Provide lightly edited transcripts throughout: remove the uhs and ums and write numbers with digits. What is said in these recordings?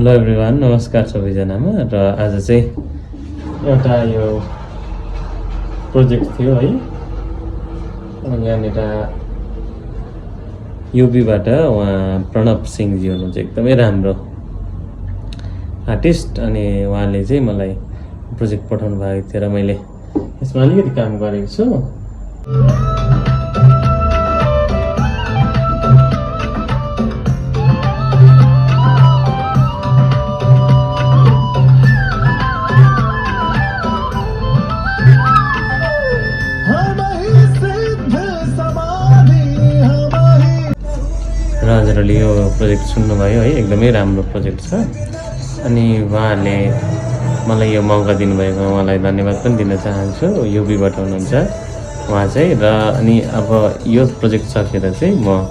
Hello everyone, नमस्कार सबैजनामा। र आज चाहिँ एउटा यो प्रोजेक्ट थियो है, यहाँनिर युपीबाट उहाँ प्रणव सिंहजी हुनुहुन्छ, एकदमै राम्रो आर्टिस्ट। अनि उहाँले चाहिँ मलाई प्रोजेक्ट पठाउनु भएको थियो र मैले यसमा अलिकति काम गरेको छु। र हजुरहरूले यो प्रोजेक्ट सुन्नुभयो है, एकदमै राम्रो प्रोजेक्ट छ। अनि उहाँहरूले मलाई यो मौका दिनुभएको उहाँलाई धन्यवाद पनि दिन चाहन्छु। युपीबाट हुनुहुन्छ उहाँ चाहिँ। र अनि अब यो प्रोजेक्ट सकेर चाहिँ म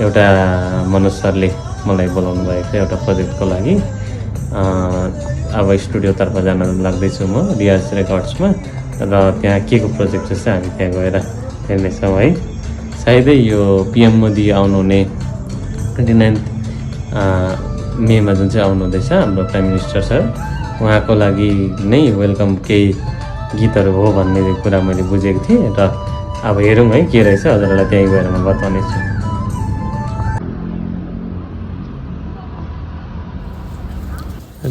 एउटा मनोज सरले मलाई बोलाउनु भएको थियो एउटा प्रोजेक्टको लागि। अब स्टुडियोतर्फ जान लाग्दैछु म, रियाज रेकर्ड्समा। र त्यहाँ के को प्रोजेक्ट चाहिँ हामी त्यहाँ गएर हेर्नेछौँ है। सायदै यो पिएम मोदी आउनुहुने 29 मेमा जुन चाहिँ आउनुहुँदैछ हाम्रो प्राइम मिनिस्टर सर, उहाँको लागि नै वेलकम केही गीतहरू हो भन्ने कुरा मैले बुझेको थिएँ। र अब हेरौँ है के रहेछ, हजुरहरूलाई त्यहीँ गएर म बताउने छु।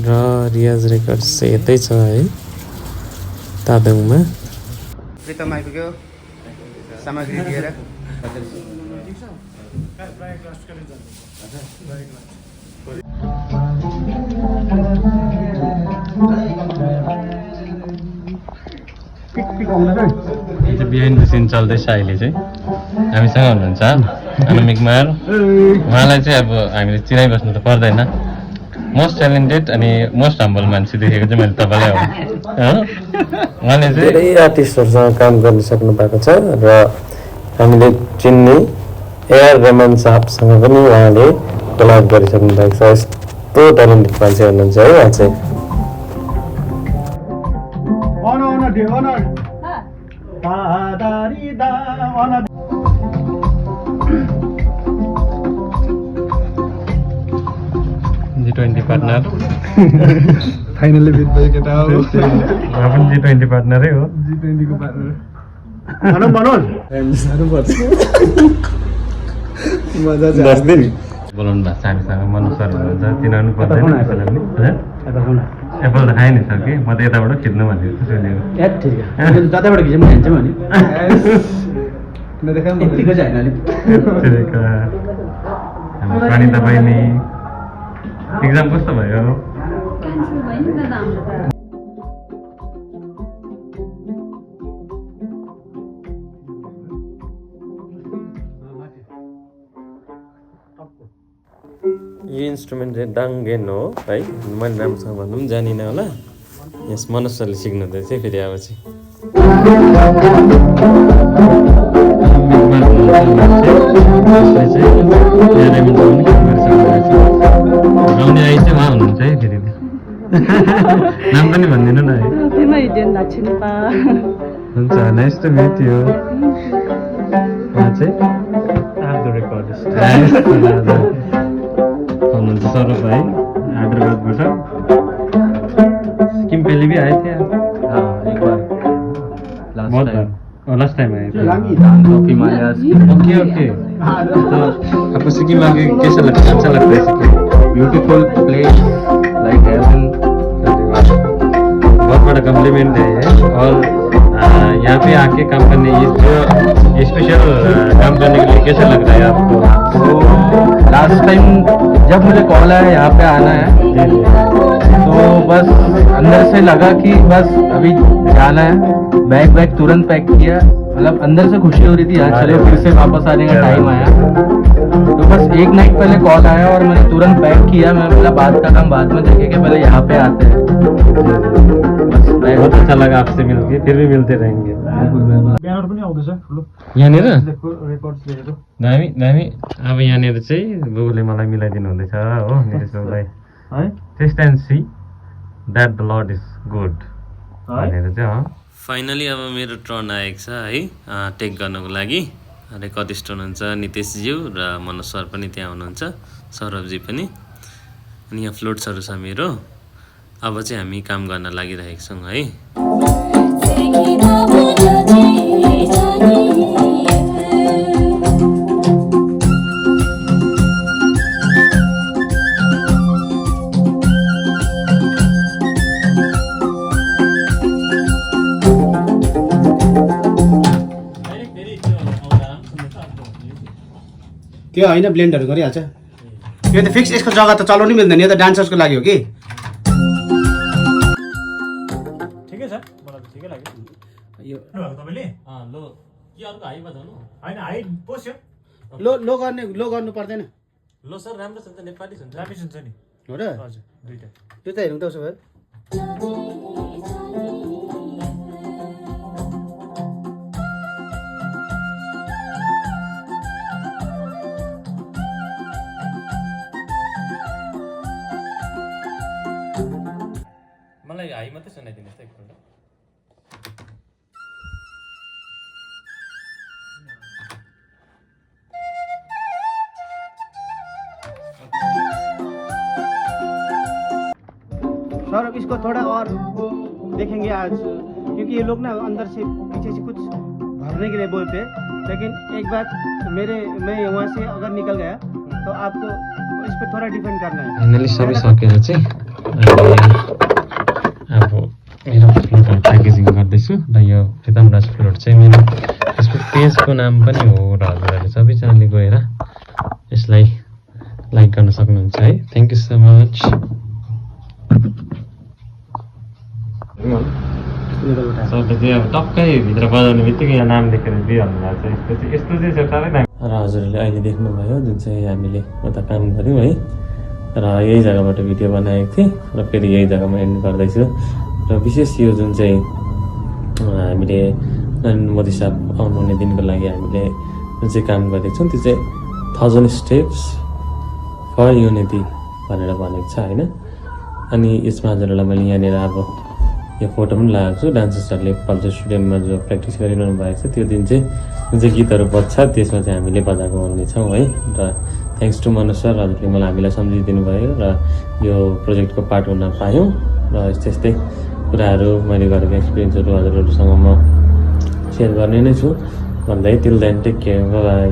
र रियाज रेकर्ड्स चाहिँ यतै छ है, तादोङमा। प्रितम आइपुग्यो सामग्री लिएर। बिहाइन्ड द सिन चल्दैछ अहिले चाहिँ। हामीसँग हुनुहुन्छ अनुमिकमार। उहाँलाई चाहिँ अब हामीले चिनाइबस्नु त पर्दैन, मोस्ट ट्यालेन्टेड अनि मोस्ट हम्बल मान्छे देखेको चाहिँ मैले तपाईँलाई हो। उहाँले चाहिँ धेरै आर्टिस्टहरूसँग काम गरिसक्नु भएको छ र हामीले चिन्ने एआर रहमान साहबसँग पनि उहाँले कोलाब गरिसक्नु भएको छ। यस्तो ट्यालेन्टेड मान्छे हुनुहुन्छ है उहाँ चाहिँ। G20 पार्टनर फाइनली बिट भयो केटा हो। उहाँ पनि G20 पार्टनरै हो। G20 को पार्टनर मजा छ। 10 दिन बोलाउनु भएको छ हामीसँग मनोज सर हुनुहुन्छ, चिनाउनु पर्दैन कसैलाई पनि। एप्पल त खाएँ नि सर कि, म त यताबाट खिच्नु भनेको छु सुनेको। जताबाट खिच्नु पनि हान्छ भने नदेखा यतिको चाहिँ होइन, अलिक हाम्रो प्रणिता बहिनी एक्जाम कस्तो भयो? यो इन्स्ट्रुमेन्ट चाहिँ डाङ्गेन हो है, मैले राम्रोसँग भन्नु पनि जानिनँ होला। यस मनोज सरले सिक्नु हुँदैछ फेरि अब चाहिँ। गाउने आई चाहिँ उहाँ हुनुहुन्छ है फेरि। नाम पनि भनिदिनु न है। हुन्छ, नाइस टु मिट यु। उहाँ चाहिँ आर्ट रेकर्डिस्ट हुनुहुन्छ सौरभ भाइ हैदराबादबाट। सिक्किम पहले भी आए थे आप? एक बार लास्ट टाइम आए थे। Okay okay. तो आपको सिक्किम आके कैसा लगता है? अच्छा लगता है Sikkim? Beautiful place like heaven. बहुत बड़ा कम्प्लीमेंट है ये। और यहाँ पे आके काम करने ये स्पेशल काम करने के लिए कैसा लग रहा है आपको? तो लास्ट टाइम जब मुझे कॉल आया यहाँ पे आना है, तो बस अंदर से लगा कि बस अभी जाना है। बैग तुरंत पैक किया, मतलब अंदर से खुशी हो रही थी यार, चलो फिर से वापस आने का टाइम आया। तो बस एक नाइट पहले कॉल आया और मैंने तुरंत पैक किया। मैं बोला बाद का काम बाद में देखेंगे, पहले यहाँ पे आते हैं। बहुत अच्छा लगा आपसे मिलके, फिर भी मिलते रहेंगे। यहाँनिर दामी। अब यहाँनिर चाहिँ बुबुले मलाई मिलाइदिनु हुँदैछ हो, मेरो सबैलाई taste and see that the Lord is good भनेर चाहिँ। फाइनली अब मेरो टर्न आएको छ है टेक गर्नको लागि। रेकर्डिस्ट हुनुहुन्छ नितेशज्यू र मनोज सर पनि त्यहाँ हुनुहुन्छ, सौरभजी पनि। अनि यहाँ फ्लोट्सहरू छ मेरो। अब चाहिँ हामी काम गर्न लागिरहेका छौँ है। त्यो होइन ब्लेन्डहरू गरिहाल्छ। यो त फिक्स, यसको जग्गा त चलाउनै मिल्दैन, यो त डान्सर्सको लागि हो कि। ठिकै छ, मलाई ठिकै लाग्यो यो। तपाईँले लो के अर्को हाई बजाउनु? होइन हाइट पोस्यो लो गर्नु पर्दैन। लो सर राम्रो छ नि त, नेपाली हुन्छ। राम्रै सुन्छ नि। हो र? हजुर दुईटा। त्यो त हेरौँ त उसो भए। मलाई हाई मात्रै सुनाइदिनुहोस् त एकपल्ट। सर इसको थोड़ा और देखेंगे आज, क्योंकि ये लोग ना अंदर से पीछे से कुछ भरने के लिए बोलते हैं, लेकिन एक बात मैं वहाँ से अगर निकल गया तो आपको इस पर थोड़ा डिपेंड करना है। फाइनली सबै सकेर चाहिँ अब मेरो फ्लोटहरू प्याकेजिङ गर्दैछु र यो प्रितमराज फ्लोट चाहिँ मेरो यसको पेजको नाम पनि हो र हजुरहरूले सबैजनाले गएर यसलाई लाइक गर्न सक्नुहुन्छ है। Thank you so much. सबले चाहिँ अब टक्कै भित्र बजाउने बित्तिकै यहाँ नाम लेखेर दिइहाल्नु भएको छ। यस्तो चाहिँ छ साह्रै दामी। र हजुरहरूले अहिले देख्नुभयो जुन चाहिँ हामीले उता काम गऱ्यौँ है, र यही जग्गाबाट भिडियो बनाएको थिएँ र फेरि यही जग्गामा एन्ड गर्दैछु। र विशेष यो जुन चाहिँ हामीले नरेन्द्र मोदी साहब आउनुहुने दिनको लागि हामीले जुन चाहिँ काम गरेको छौँ त्यो चाहिँ 1000 स्टेप्स फर युनिटी भनेर भनेको छ होइन। अनि यसमा हजुरहरूलाई मैले यहाँनिर अब यो फोटो पनि लगाएको छु। डान्सर्सहरूले कल्चर स्टुडियममा जो प्र्याक्टिस गरिरहनु भएको छ त्यो दिन चाहिँ जुन चाहिँ गीतहरू बज्छ त्यसमा चाहिँ हामीले बजाएको हुनेछौँ है। र थ्याङ्क्स टु मनोज सर, हजुरले मलाई हामीलाई सम्झिदिनु भयो र यो प्रोजेक्टको पार्ट हुन पायौँ। र यस्तै कुराहरू मैले गरेको एक्सपिरियन्सहरू हजुरहरूसँग म सेयर गर्ने नै छु भन्दै till then take care, bye by.